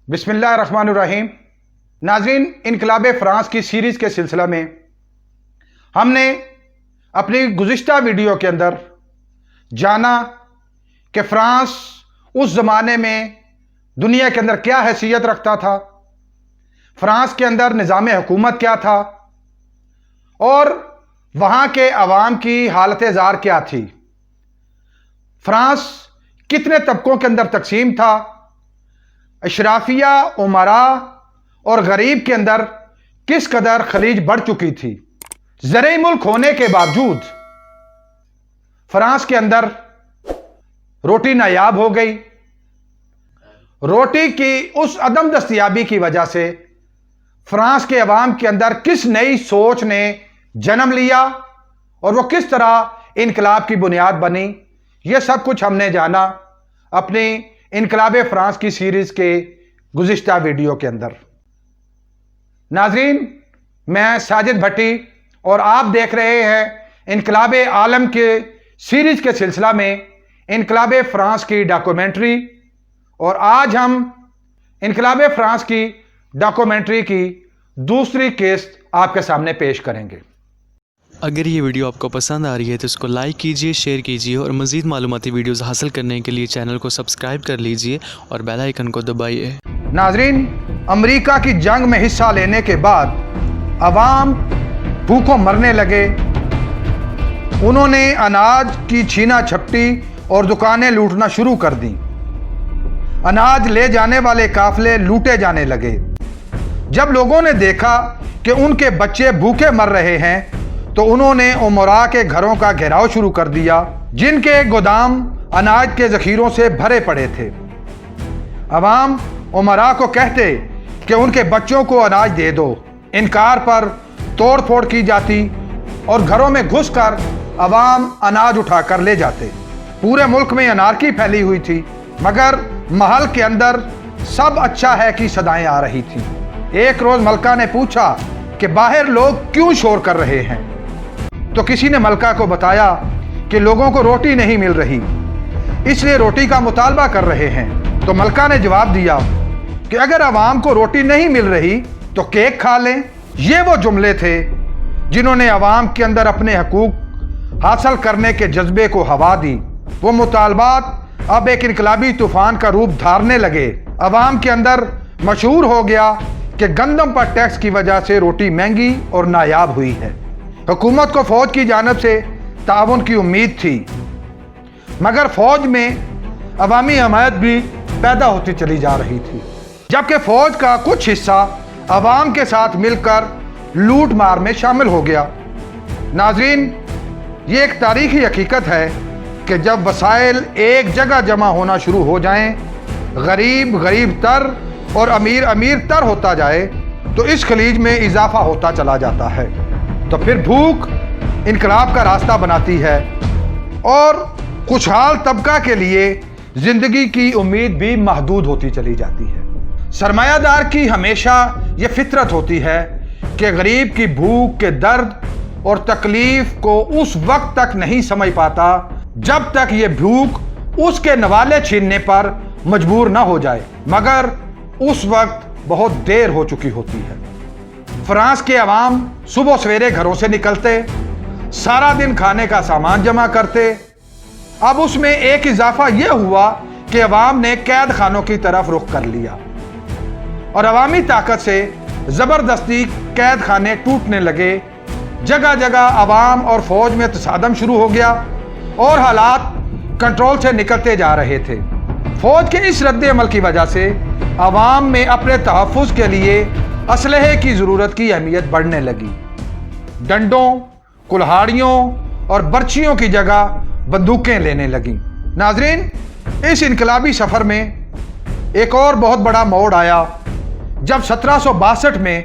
बिस्मिल्लाहिर्रहमानिर्रहीम। नाज़रीन, इनकलाब फ्रांस की सीरीज़ के सिलसिला में हमने अपनी गुज़िश्ता वीडियो के अंदर जाना कि फ्रांस उस ज़माने में दुनिया के अंदर क्या हैसियत रखता था, फ्रांस के अंदर निज़ाम हुकूमत क्या था और वहाँ के अवाम की हालत ज़ार क्या थी, फ्रांस कितने तबकों के अंदर तकसीम था, अशराफिया, उमरा और गरीब के अंदर किस कदर खलीज बढ़ चुकी थी। ज़र मुल्क होने के बावजूद फ्रांस के अंदर रोटी नायाब हो गई। रोटी की उस अदम दस्तयाबी की वजह से फ्रांस के अवाम के अंदर किस नई सोच ने जन्म लिया और वो किस तरह इनकलाब की बुनियाद बनी, ये सब कुछ हमने जाना अपनी इनकलाब फ्रांस की सीरीज़ के गुज़िश्ता वीडियो के अंदर। नाज़रीन, मैं साजिद भट्टी और आप देख रहे हैं इनकलाब आलम के सीरीज़ के सिलसिला में इनकलाब फ्रांस की डॉक्यूमेंट्री, और आज हम इनकलाब फ्रांस की डॉक्यूमेंट्री की दूसरी किस्त आपके सामने पेश करेंगे। अगर ये वीडियो आपको पसंद आ रही है तो इसको लाइक कीजिए, शेयर कीजिए और मज़ीद मालूमाती वीडियोस हासिल करने के लिए चैनल को सब्सक्राइब कर लीजिए और बेल आइकन को दबाइए। नाज़रीन, अमेरिका की जंग में हिस्सा लेने के बाद अवाम भूखों मरने लगे। उन्होंने अनाज की छीना झपटी और दुकानें लूटना शुरू कर दी। अनाज ले जाने वाले काफिले लूटे जाने लगे। जब लोगों ने देखा कि उनके बच्चे भूखे मर रहे हैं तो उन्होंने उमरा के घरों का घेराव शुरू कर दिया, जिनके गोदाम अनाज के ज़ख़ीरों से भरे पड़े थे। अवाम उमरा को कहते कि उनके बच्चों को अनाज दे दो। इनकार पर तोड़ फोड़ की जाती और घरों में घुसकर अवाम अनाज उठाकर ले जाते। पूरे मुल्क में अनारकी फैली हुई थी, मगर महल के अंदर सब अच्छा है कि सदाएं आ रही थी। एक रोज़ मलका ने पूछा कि बाहर लोग क्यों शोर कर रहे हैं, तो किसी ने मलका को बताया कि लोगों को रोटी नहीं मिल रही, इसलिए रोटी का मुतालबा कर रहे हैं। तो मलका ने जवाब दिया कि अगर अवाम को रोटी नहीं मिल रही तो केक खा लें। ये वो जुमले थे जिन्होंने अवाम के अंदर अपने हकूक हासिल करने के जज्बे को हवा दी। वो मुतालबात अब एक इनकलाबी तूफान का रूप धारने लगे। अवाम के अंदर मशहूर हो गया कि गंदम पर टैक्स की वजह से रोटी महंगी और नायाब हुई है। हुकूमत को फौज की जानिब से ताउन की उम्मीद थी, मगर फौज में अवामी हमायत भी पैदा होती चली जा रही थी, जबकि फौज का कुछ हिस्सा अवाम के साथ मिलकर लूट मार में शामिल हो गया। नाज़रीन, ये एक तारीखी हकीकत है कि जब वसाइल एक जगह जमा होना शुरू हो जाएं, गरीब गरीब तर और अमीर अमीर तर होता जाए, तो इस खलीज में इजाफा होता चला जाता है। तो फिर भूख इनकलाब का रास्ता बनाती है और खुशहाल तबका के लिए ज़िंदगी की उम्मीद भी महदूद होती चली जाती है। सरमायादार की हमेशा ये फितरत होती है कि गरीब की भूख के दर्द और तकलीफ को उस वक्त तक नहीं समझ पाता जब तक ये भूख उसके नवाले छीनने पर मजबूर ना हो जाए, मगर उस वक्त बहुत देर हो चुकी होती है। फ्रांस के अवाम सुबह सवेरे घरों से निकलते, सारा दिन खाने का सामान जमा करते। अब उसमें एक इजाफा यह हुआ कि अवाम ने कैद खानों की तरफ रुख कर लिया और अवामी ताकत से ज़बरदस्ती कैद खाने टूटने लगे। जगह जगह अवाम और फौज में तसादम शुरू हो गया और हालात कंट्रोल से निकलते जा रहे थे। फौज के इस रद्द अमल की वजह से अवाम में अपने तहफ़्फ़ुज़ के लिए असलहे की ज़रूरत की अहमियत बढ़ने लगी। डंडों, कुल्हाड़ियों और बर्छियों की जगह बंदूकें लेने लगी। नाज़रीन, इस इनकलाबी सफ़र में एक और बहुत बड़ा मोड़ आया जब 1762 में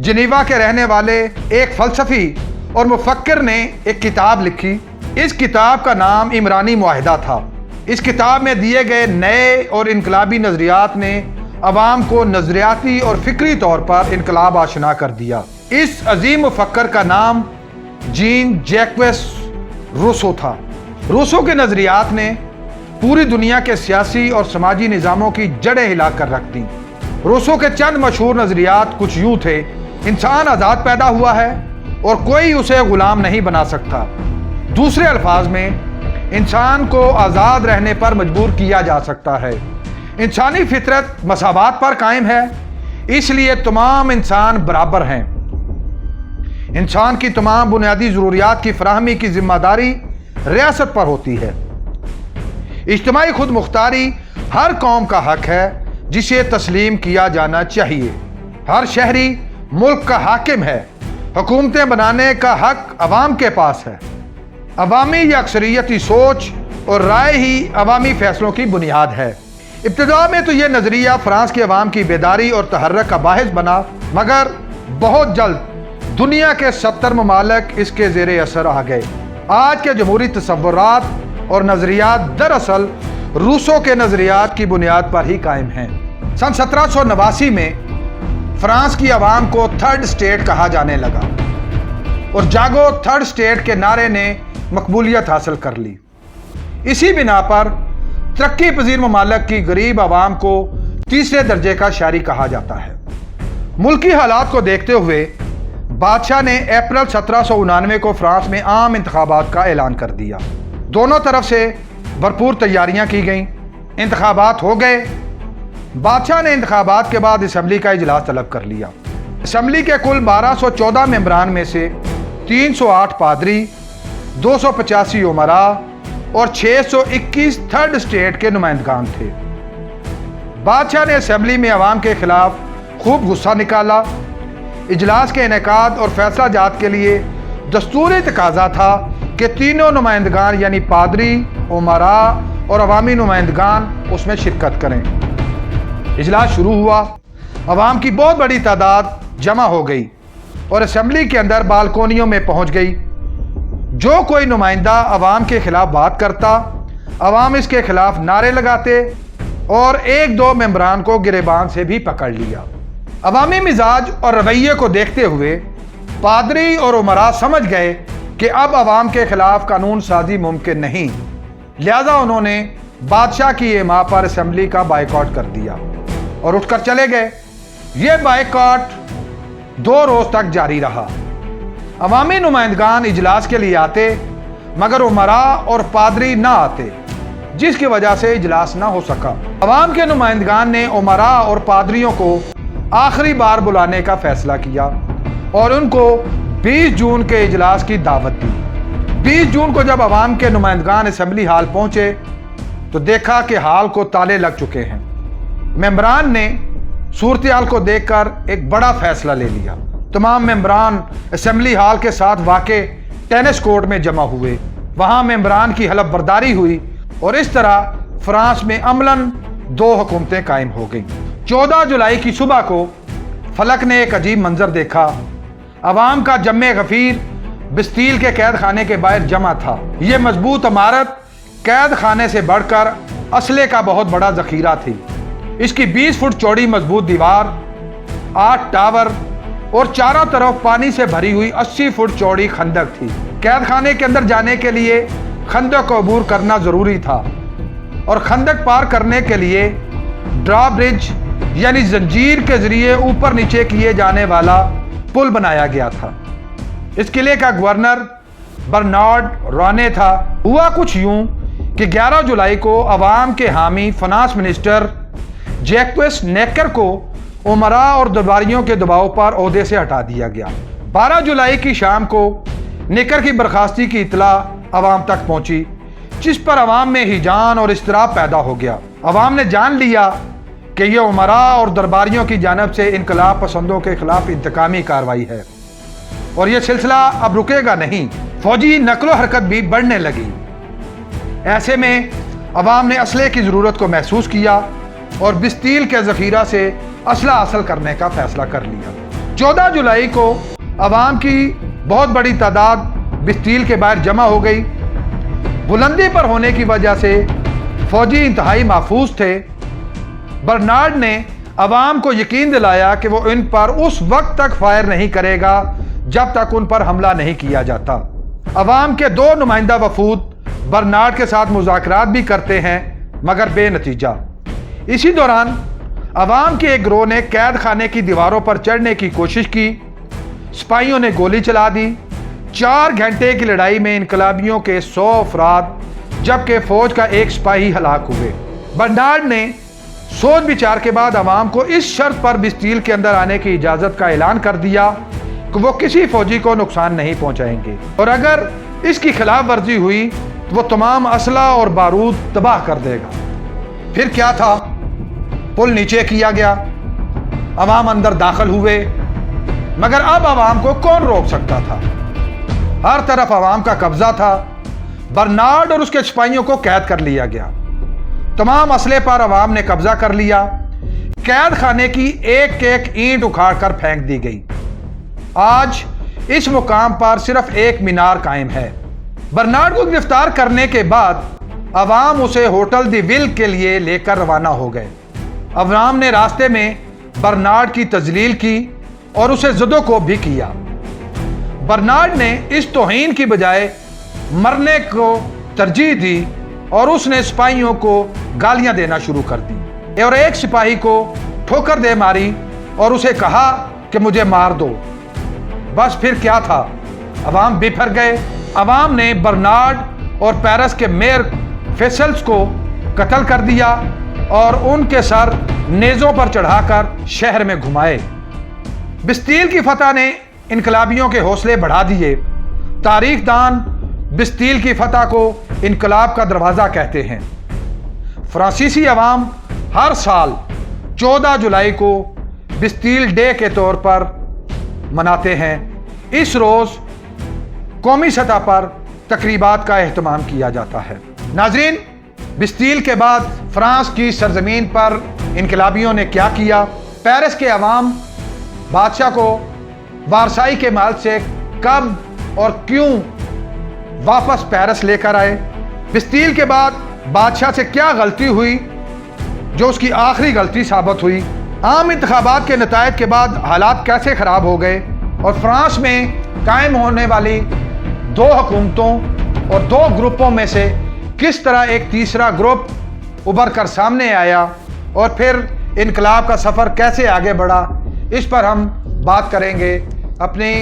जिनेवा के रहने वाले एक फ़लसफ़ी और मुफ़क्किर ने एक किताब लिखी। इस किताब का नाम इमरानी मुआहिदा था। इस किताब में दिए गए नए और इनकलाबी नज़रियात ने अवाम को नज़रियाती और फ़िक्री तौर पर इनकलाब आशना कर दिया। इस अजीम मुफ़क्किर का नाम जीन जैक्वेस रूसो था। रूसो के नज़रियात ने पूरी दुनिया के सियासी और समाजी निज़ामों की जड़ें हिला कर रख दी। रूसों के चंद मशहूर नजरियात कुछ यूं थे: इंसान आज़ाद पैदा हुआ है और कोई उसे गुलाम नहीं बना सकता। दूसरे अल्फाज में, इंसान को आज़ाद रहने पर मजबूर किया जा सकता है। इंसानी फितरत मसावात पर कायम है, इसलिए तमाम इंसान बराबर हैं। इंसान की तमाम बुनियादी ज़रूरियात की फराहमी की जिम्मेदारी रियासत पर होती है। इज्तिमाई खुद मुख्तारी हर कौम का हक है जिसे तस्लीम किया जाना चाहिए। हर शहरी मुल्क का हाकिम है। हुकूमतें बनाने का हक अवाम के पास है। अवामी या अक्सरियती सोच और राय ही अवामी फैसलों की बुनियाद है। इब्तिदा में तो यह नज़रिया फ्रांस के अवाम की बेदारी और तहर्रक का बाहिस बना, मगर बहुत जल्द दुनिया के 70 ममालिक इसके ज़ेरे असर आ गए। आज के जमहूरी तसव्वुरात और नज़रियात दरअसल रूसों के नज़रियात की बुनियाद पर ही कायम हैं। सन 1789 में फ्रांस की आवाम को थर्ड स्टेट कहा जाने लगा और जागो थर्ड स्टेट के नारे ने मकबूलियत हासिल कर ली। इसी बिना पर तरक्की पजीर ममालिक की गरीब आवाम को तीसरे दर्जे का शहरी कहा जाता है। मुल्की हालात को देखते हुए बादशाह ने अप्रैल 1799 को फ्रांस में आम इंतखाबात का ऐलान कर दिया। दोनों तरफ से भरपूर तैयारियां की गईं। इंतखाबात हो गए। बादशाह ने इंतखाबात के बाद असम्बली का इजलास तलब कर लिया। असम्बली के कुल 1214 मेंबरान में से 308 पादरी, 285 उमरा और 621 थर्ड स्टेट के नुमाइंदगान थे। बादशाह ने असम्बली में अवाम के खिलाफ खूब गुस्सा निकाला। इजलास के इनेकाद और फैसला जात के लिए दस्तूरी तकाजा था कि तीनों नुमाइंदगान यानी पादरी, उमरा और अवामी नुमाइंदगान उसमें शिरकत करें। इजलास शुरू हुआ। अवाम की बहुत बड़ी तादाद जमा हो गई और असम्बली के अंदर बालकोनियों में पहुंच गई। जो कोई नुमाइंदा अवाम के खिलाफ बात करता, अवाम इसके खिलाफ नारे लगाते और एक दो मेंबरान को गिरेबान से भी पकड़ लिया। अवामी मिजाज और रवैये को देखते हुए पादरी और उमरा समझ गए कि अब अवाम के खिलाफ कानून साजी मुमकिन नहीं, लिहाजा उन्होंने बादशाह की इमा पर असम्बली का बाइकआउट कर दिया और उठकर चले गए। यह बाइकआउट 2 रोज तक जारी रहा। अवामी नुमाइंदगान इजलास के लिए आते, मगर उमरा और पादरी ना आते, जिसकी वजह से इजलास ना हो सका। अवाम के नुमाइंदगान ने उमरा और पादरियों को आखिरी बार बुलाने का फैसला किया और उनको 20 जून के इजलास की दावत दी। 20 जून को जब अवाम के नुमाइंदगान असम्बली हाल पहुंचे तो देखा कि हाल को ताले लग चुके हैं। मेंबरान ने सूरत हाल को देखकर एक बड़ा फैसला ले लिया। तमाम मेंबरान असम्बली हाल के साथ वाक़े टेनिस कोर्ट में जमा हुए। वहां मेंबरान की हलफ बर्दारी हुई और इस तरह फ्रांस में अमलन 2 हुकूमतें कायम हो गईं। 14 जुलाई की सुबह को फलक ने एक अजीब मंजर देखा। अवाम का जम्मे गफीर बिस्तील के कैद खाने के बाहर जमा था। यह मजबूत इमारत कैद खाने से बढ़कर असले का बहुत बड़ा जखीरा थी। इसकी 20 फुट चौड़ी मजबूत दीवार, 8 टावर और चारों तरफ पानी से भरी हुई 80 फुट चौड़ी खंदक थी। कैद खाने के अंदर जाने के लिए खंदक को अबूर करना जरूरी था और खंदक पार करने के लिए ड्रा ब्रिज यानी जंजीर के जरिए ऊपर नीचे किए जाने वाला पुल बनाया गया था। इस किले का गवर्नर बर्नार्ड रॉने था। हुआ कुछ यूं कि 11 जुलाई को अवाम के हामी फाइनेंस मिनिस्टर जैक्वेस नेकर को उमरा और दरबारियों के दबाव पर ओहदे से हटा दिया गया। 12 जुलाई की शाम को नेकर की बर्खास्ती की इतला अवाम तक पहुंची, जिस पर अवाम में हिजान और इस्तराब पैदा हो गया। अवाम ने जान लिया कि यह उमरा और दरबारियों की जानब से इनकलाब पसंदों के खिलाफ इंतकामी कार्रवाई है और यह सिलसिला अब रुकेगा नहीं। फौजी नकलो हरकत भी बढ़ने लगी। ऐसे में अवाम ने असले की ज़रूरत को महसूस किया और बिस्तील के ज़ख़ीरा से असला हासिल करने का फैसला कर लिया। 14 जुलाई को अवाम की बहुत बड़ी तादाद बिस्तील के बाहर जमा हो गई। बुलंदी पर होने की वजह से फौजी इंतहाई महफूज थे। बर्नार्ड ने अवाम को यकीन दिलाया कि वो इन पर उस वक्त तक फायर नहीं करेगा जब तक उन पर हमला नहीं किया जाता। अवाम के 2 नुमाइंदा वफूद बर्नार्ड के साथ मुज़ाकरात भी करते हैं, मगर बेनतीजा। इसी दौरान عوام کے ایک گروہ نے قید خانے کی دیواروں پر چڑھنے کی کوشش کی، سپاہیوں نے گولی چلا دی۔ 4 گھنٹے کی لڑائی میں انقلابیوں کے 100 افراد جبکہ فوج کا ایک سپاہی ہلاک ہوئے۔ برنارڈ نے سوچ بچار کے بعد عوام کو اس شرط پر بستیل کے اندر آنے کی اجازت کا اعلان کر دیا کہ وہ کسی فوجی کو نقصان نہیں پہنچائیں گے، اور اگر اس کی خلاف ورزی ہوئی تو وہ تمام اسلحہ اور بارود تباہ کر دے گا۔ پھر کیا تھا؟ پل نیچے کیا گیا، عوام اندر داخل ہوئے، مگر اب عوام کو کون روک سکتا تھا؟ ہر طرف عوام کا قبضہ تھا۔ برنارڈ اور اس کے سپاہیوں کو قید کر لیا گیا، تمام اسلحے پر عوام نے قبضہ کر لیا، قید خانے کی ایک ایک اینٹ اکھاڑ کر پھینک دی گئی۔ آج اس مقام پر صرف ایک مینار قائم ہے۔ برنارڈ کو گرفتار کرنے کے بعد عوام اسے ہوٹل دی ویل کے لیے لے کر روانہ ہو گئے۔ عوام نے راستے میں برنارڈ کی تذلیل کی اور اسے زدو کو بھی کیا۔ برنارڈ نے اس توہین کی بجائے مرنے کو ترجیح دی اور اس نے سپاہیوں کو گالیاں دینا شروع کر دی اور ایک سپاہی کو ٹھوکر دے ماری اور اسے کہا کہ مجھے مار دو۔ بس پھر کیا تھا؟ عوام بفر گئے۔ عوام نے برنارڈ اور پیرس کے میئر فیسلس کو قتل کر دیا اور ان کے سر نیزوں پر چڑھا کر شہر میں گھمائے۔ بستیل کی فتح نے انقلابیوں کے حوصلے بڑھا دیے۔ تاریخ دان بستیل کی فتح کو انقلاب کا دروازہ کہتے ہیں۔ فرانسیسی عوام ہر سال 14 جولائی کو بستیل ڈے کے طور پر مناتے ہیں۔ اس روز قومی سطح پر تقریبات کا اہتمام کیا جاتا ہے۔ ناظرین، بستیل کے بعد فرانس کی سرزمین پر انقلابیوں نے کیا کیا؟ پیرس کے عوام بادشاہ کو وارسائی کے محل سے کب اور کیوں واپس پیرس لے کر آئے؟ بستیل کے بعد بادشاہ سے کیا غلطی ہوئی جو اس کی آخری غلطی ثابت ہوئی؟ عام انتخابات کے نتائج کے بعد حالات کیسے خراب ہو گئے اور فرانس میں قائم ہونے والی 2 حکومتوں اور 2 گروپوں میں سے کس طرح ایک تیسرا گروپ ابھر کر سامنے آیا اور پھر انقلاب کا سفر کیسے آگے بڑھا، اس پر ہم بات کریں گے اپنی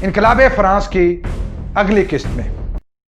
انقلاب فرانس کی اگلی قسط میں۔